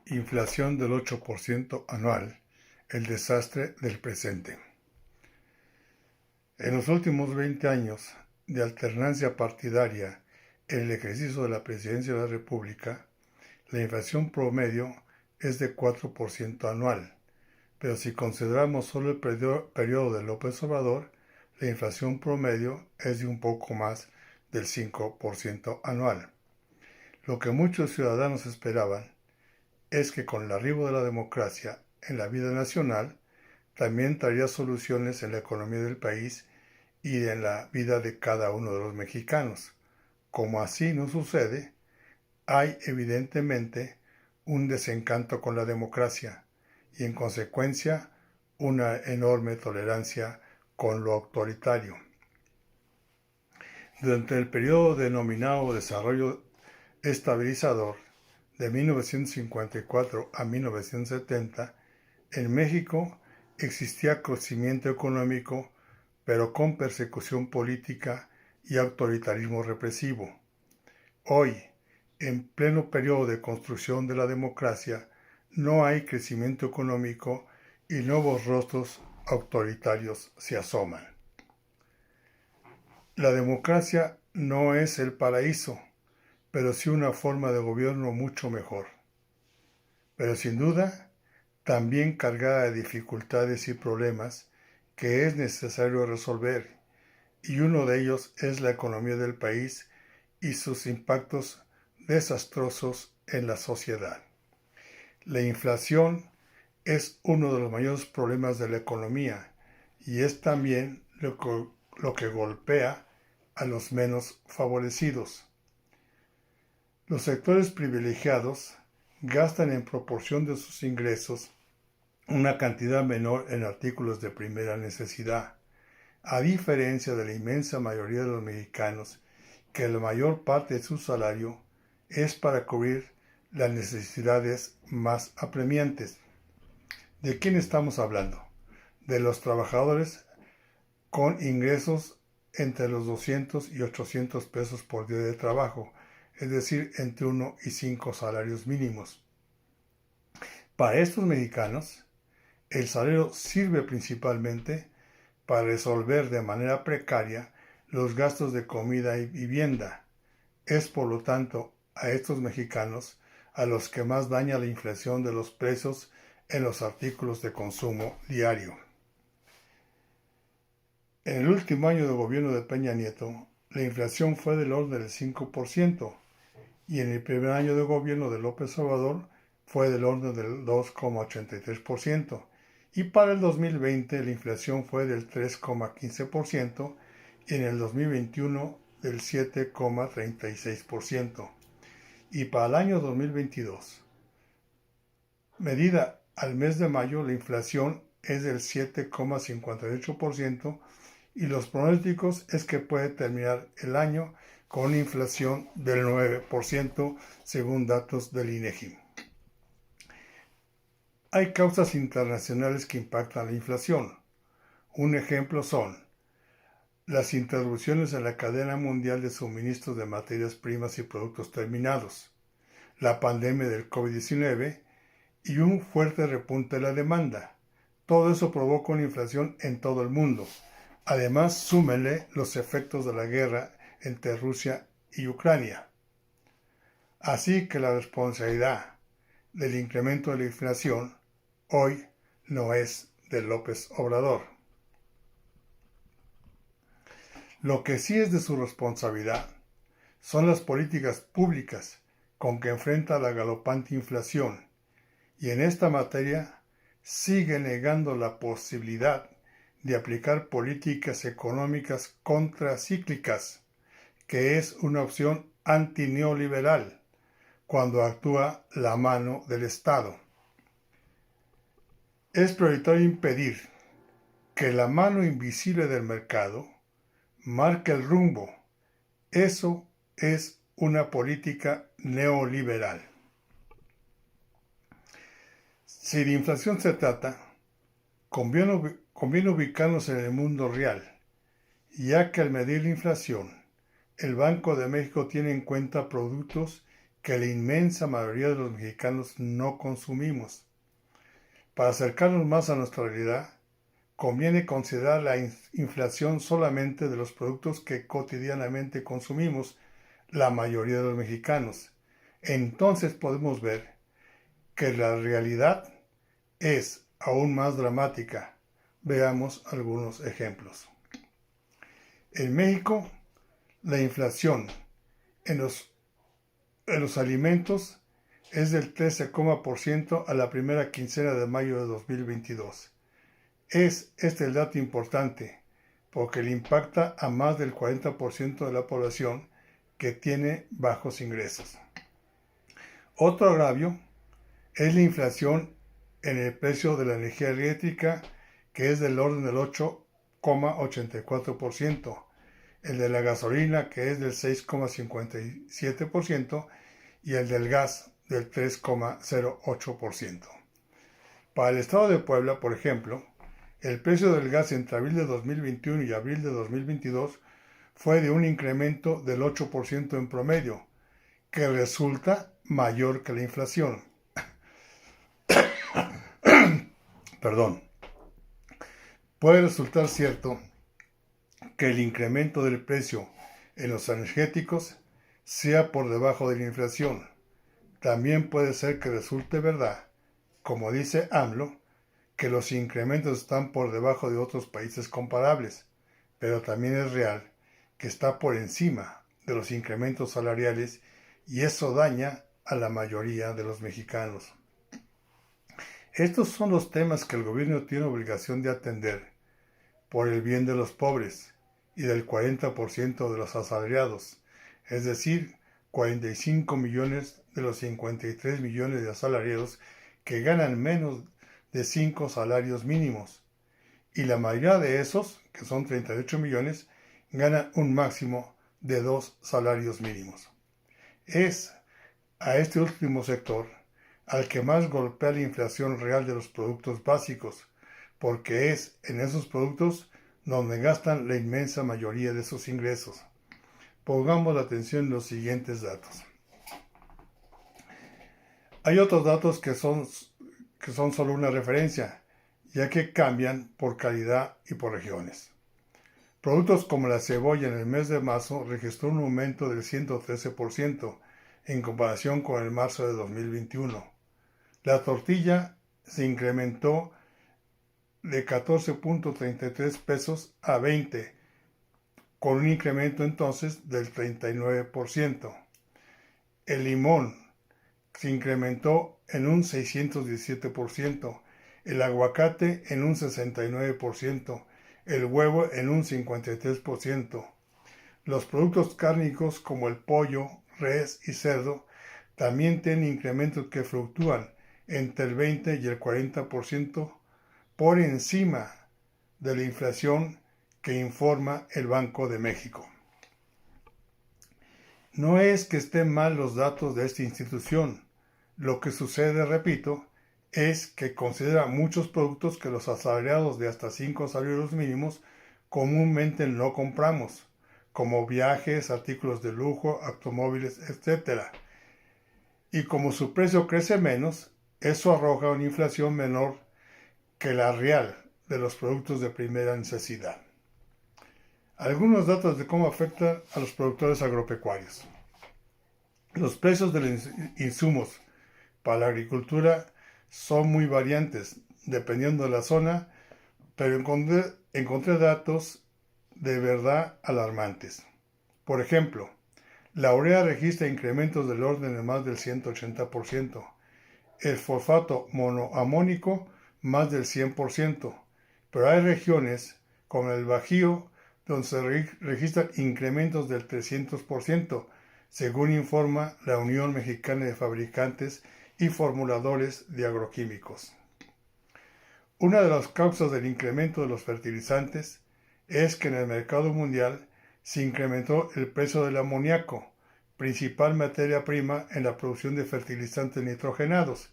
Inflación del 8% anual, el desastre del presente. En los últimos 20 años de alternancia partidaria en el ejercicio de la presidencia de la República, la inflación promedio es de 4% anual, pero si consideramos solo el periodo de López Obrador, la inflación promedio es de un poco más del 5% anual. Lo que muchos ciudadanos esperaban es que con el arribo de la democracia en la vida nacional, también traería soluciones en la economía del país y en la vida de cada uno de los mexicanos. Como así no sucede, hay evidentemente un desencanto con la democracia y en consecuencia una enorme tolerancia con lo autoritario. Durante el periodo denominado Desarrollo Estabilizador, de 1954 a 1970, en México existía crecimiento económico, pero con persecución política y autoritarismo represivo. Hoy, en pleno periodo de construcción de la democracia, no hay crecimiento económico y nuevos rostros autoritarios se asoman. La democracia no es el paraíso, pero sí una forma de gobierno mucho mejor. Pero sin duda, también cargada de dificultades y problemas que es necesario resolver, y uno de ellos es la economía del país y sus impactos desastrosos en la sociedad. La inflación es uno de los mayores problemas de la economía y es también lo que golpea a los menos favorecidos. Los sectores privilegiados gastan en proporción de sus ingresos una cantidad menor en artículos de primera necesidad, a diferencia de la inmensa mayoría de los mexicanos, que la mayor parte de su salario es para cubrir las necesidades más apremiantes. ¿De quién estamos hablando? De los trabajadores con ingresos entre los 200 y 800 pesos por día de trabajo, es decir, entre 1 y 5 salarios mínimos. Para estos mexicanos, el salario sirve principalmente para resolver de manera precaria los gastos de comida y vivienda. Es, por lo tanto, a estos mexicanos a los que más daña la inflación de los precios en los artículos de consumo diario. En el último año de gobierno de Peña Nieto, la inflación fue del orden del 5%, y en el primer año de gobierno de López Obrador fue del orden del 2,83%, y para el 2020 la inflación fue del 3,15% y en el 2021 del 7,36%. Y para el año 2022, medida al mes de mayo, la inflación es del 7,58% y los pronósticos es que puede terminar el año con una inflación del 9% según datos del INEGI. Hay causas internacionales que impactan la inflación. Un ejemplo son las interrupciones en la cadena mundial de suministros de materias primas y productos terminados, la pandemia del COVID-19 y un fuerte repunte de la demanda. Todo eso provoca una inflación en todo el mundo. Además, súmenle los efectos de la guerra entre Rusia y Ucrania. Así que la responsabilidad del incremento de la inflación hoy no es de López Obrador. Lo que sí es de su responsabilidad son las políticas públicas con que enfrenta la galopante inflación, y en esta materia sigue negando la posibilidad de aplicar políticas económicas contracíclicas, que es una opción antineoliberal cuando actúa la mano del Estado. Es prioritario impedir que la mano invisible del mercado marque el rumbo. Eso es una política neoliberal. Si de inflación se trata, conviene ubicarnos en el mundo real, ya que al medir la inflación, el Banco de México tiene en cuenta productos que la inmensa mayoría de los mexicanos no consumimos. Para acercarnos más a nuestra realidad, conviene considerar la inflación solamente de los productos que cotidianamente consumimos la mayoría de los mexicanos. Entonces podemos ver que la realidad es aún más dramática. Veamos algunos ejemplos. En México, la inflación en los alimentos es del 13% a la primera quincena de mayo de 2022. Es el dato importante porque le impacta a más del 40% de la población que tiene bajos ingresos. Otro agravio es la inflación en el precio de la energía eléctrica, que es del orden del 8,84%, el de la gasolina, que es del 6,57%, y el del gas del 3,08%. Para el estado de Puebla, por ejemplo, el precio del gas entre abril de 2021 y abril de 2022 fue de un incremento del 8% en promedio, que resulta mayor que la inflación. Puede resultar cierto que el incremento del precio en los energéticos sea por debajo de la inflación. También puede ser que resulte verdad, como dice AMLO, que los incrementos están por debajo de otros países comparables, pero también es real que está por encima de los incrementos salariales y eso daña a la mayoría de los mexicanos. Estos son los temas que el gobierno tiene obligación de atender por el bien de los pobres y del 40% de los asalariados, es decir, 45 millones de los 53 millones de asalariados que ganan menos de 5 salarios mínimos, y la mayoría de esos, que son 38 millones, ganan un máximo de 2 salarios mínimos. Es a este último sector al que más golpea la inflación real de los productos básicos, porque es en esos productos donde gastan la inmensa mayoría de sus ingresos. Pongamos la atención en los siguientes datos. Hay otros datos que son solo una referencia, ya que cambian por calidad y por regiones. Productos como la cebolla en el mes de marzo registró un aumento del 113% en comparación con el marzo de 2021. La tortilla se incrementó de 14.33 pesos a 20, con un incremento entonces del 39%. El limón se incrementó en un 617%, el aguacate en un 69%, el huevo en un 53%. Los productos cárnicos como el pollo, res y cerdo también tienen incrementos que fluctúan entre el 20 y el 40% por encima de la inflación que informa el Banco de México. No es que estén mal los datos de esta institución. Lo que sucede, repito, es que considera muchos productos que los asalariados de hasta 5 salarios mínimos comúnmente no compramos, como viajes, artículos de lujo, automóviles, etc. Y como su precio crece menos, eso arroja una inflación menor que la real de los productos de primera necesidad. Algunos datos de cómo afectan a los productores agropecuarios. Los precios de los insumos para la agricultura son muy variantes, dependiendo de la zona, pero encontré datos de verdad alarmantes. Por ejemplo, la urea registra incrementos del orden de más del 180%, el fosfato monoamónico más del 100%, pero hay regiones, como el Bajío, donde se registran incrementos del 300%, según informa la Unión Mexicana de Fabricantes y Formuladores de Agroquímicos. Una de las causas del incremento de los fertilizantes es que en el mercado mundial se incrementó el precio del amoníaco, principal materia prima en la producción de fertilizantes nitrogenados.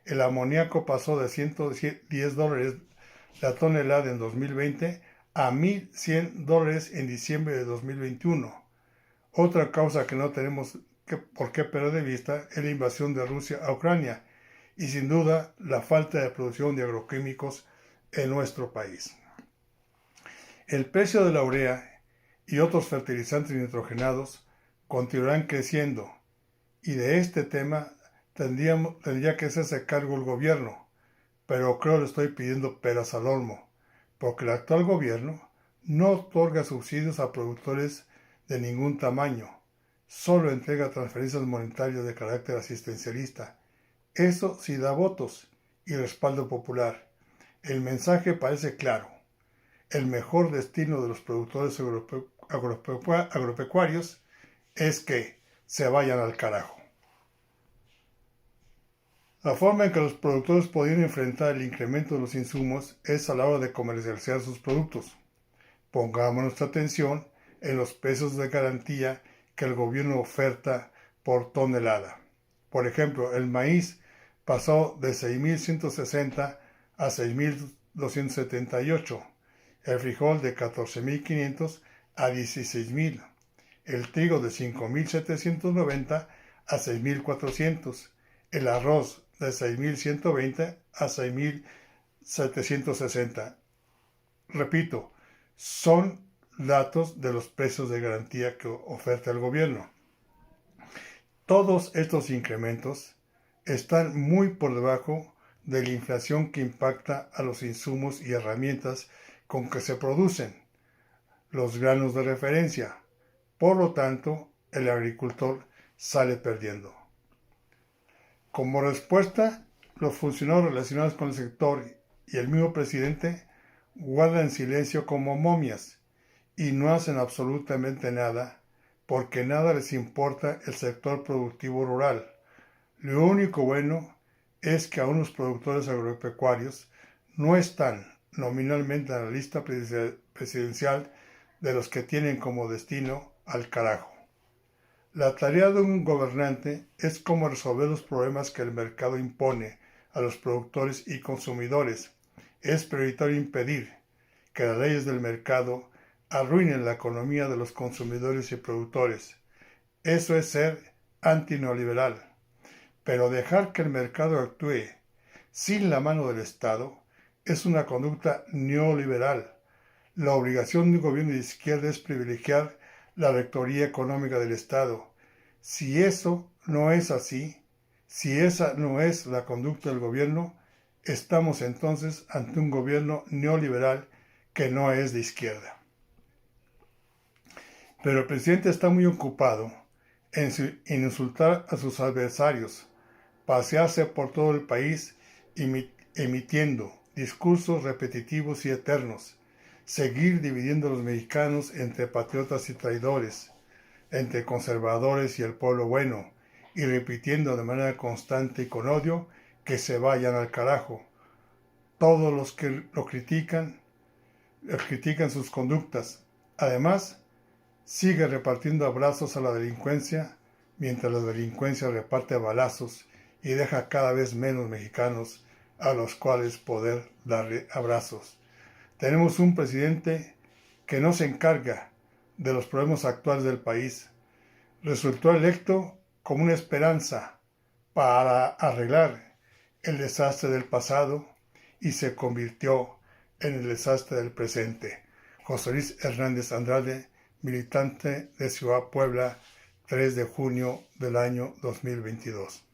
El amoníaco pasó de $110 la tonelada en 2020 a $1,100 en diciembre de 2021. Otra causa que no tenemos por qué perder de vista es la invasión de Rusia a Ucrania y sin duda la falta de producción de agroquímicos en nuestro país. El precio de la urea y otros fertilizantes nitrogenados continuarán creciendo y de este tema tendría que hacerse cargo el gobierno, pero creo que le estoy pidiendo peras al olmo, porque el actual gobierno no otorga subsidios a productores de ningún tamaño, solo entrega transferencias monetarias de carácter asistencialista. Eso sí da votos y respaldo popular. El mensaje parece claro. El mejor destino de los productores agropecuarios es que se vayan al carajo. La forma en que los productores podrían enfrentar el incremento de los insumos es a la hora de comercializar sus productos. Pongamos nuestra atención en los precios de garantía que el gobierno oferta por tonelada. Por ejemplo, el maíz pasó de 6.160 a 6.278, el frijol de 14.500 a 16.000, el trigo de 5.790 a 6.400, el arroz de 6.120 a 6.760. Repito, son datos de los precios de garantía que oferta el gobierno. Todos estos incrementos están muy por debajo de la inflación que impacta a los insumos y herramientas con que se producen los granos de referencia. Por lo tanto, el agricultor sale perdiendo. Como respuesta, los funcionarios relacionados con el sector y el mismo presidente guardan silencio como momias y no hacen absolutamente nada porque nada les importa el sector productivo rural. Lo único bueno es que aún los productores agropecuarios no están nominalmente en la lista presidencial de los que tienen como destino al carajo. La tarea de un gobernante es cómo resolver los problemas que el mercado impone a los productores y consumidores. Es prioritario impedir que las leyes del mercado arruinen la economía de los consumidores y productores. Eso es ser antineoliberal. Pero dejar que el mercado actúe sin la mano del Estado es una conducta neoliberal. La obligación de un gobierno de izquierda es privilegiar la rectoría económica del Estado. Si eso no es así, si esa no es la conducta del gobierno, estamos entonces ante un gobierno neoliberal que no es de izquierda. Pero el presidente está muy ocupado en insultar a sus adversarios, pasearse por todo el país emitiendo discursos repetitivos y eternos, seguir dividiendo a los mexicanos entre patriotas y traidores, entre conservadores y el pueblo bueno, y repitiendo de manera constante y con odio que se vayan al carajo. Todos los que lo critican sus conductas. Además, sigue repartiendo abrazos a la delincuencia, mientras la delincuencia reparte balazos y deja cada vez menos mexicanos a los cuales poder darle abrazos. Tenemos un presidente que no se encarga de los problemas actuales del país. Resultó electo como una esperanza para arreglar el desastre del pasado y se convirtió en el desastre del presente. José Luis Hernández Andrade, militante de Ciudad Puebla, 3 de junio del año 2022.